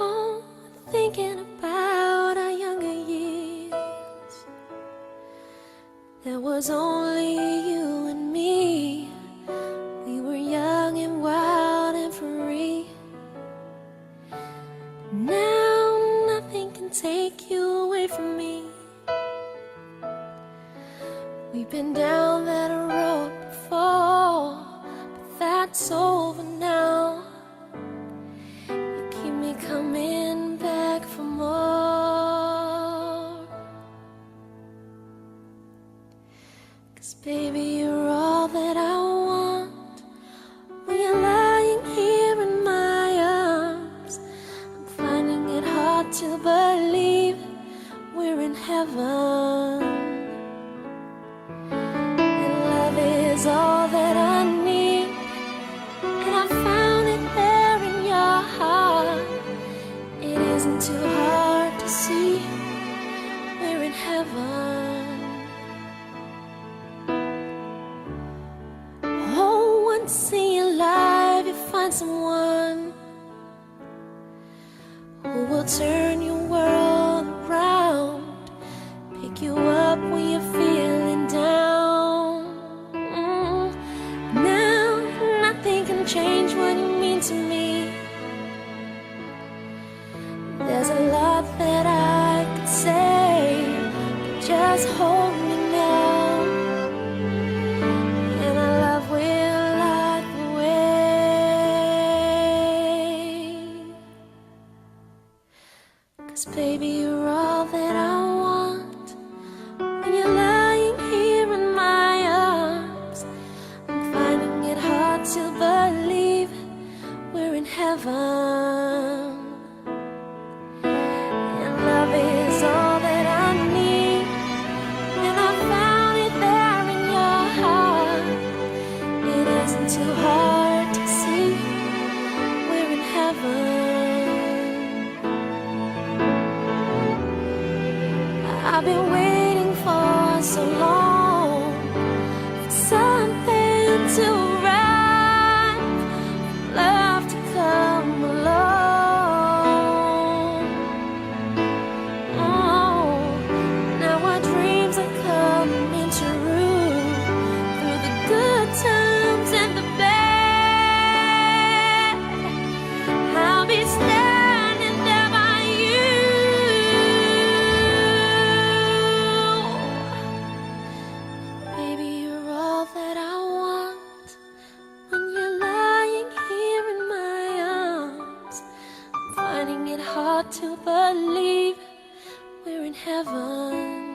home thinking about our younger years. There was only you and me. We were young and wild and free. Now nothing can take you away from me. We've been down that road before, but that's over now. You keep me coming back for more. 'Cause baby, you're all that I want. When you're lying here in my arms, I'm finding it hard to believe we're in heaven. Is all that I need, and I found it there in your heart. It isn't too hard to see we're in heaven. Oh, once in your life you find someone who will turn your world around, pick you up when you're feeling down. Change what you mean to me. There's a lot that I could say, but just hold me now, and our love will light the way. 'Cause baby, you're all that I want. When you're lying here in my arms, I'm finding it hard to believe we're in heaven. And love is all that I need, and I found it there in your heart. It isn't too hard to see we're in heaven. I've been waiting for so long for something to love to come along. Oh, now our dreams are coming true, through the good times and the bad. I'll be standing there by you. Baby, you're all that I want. When you're lying here in my arms, I'm finding it hard to believe we're in heaven.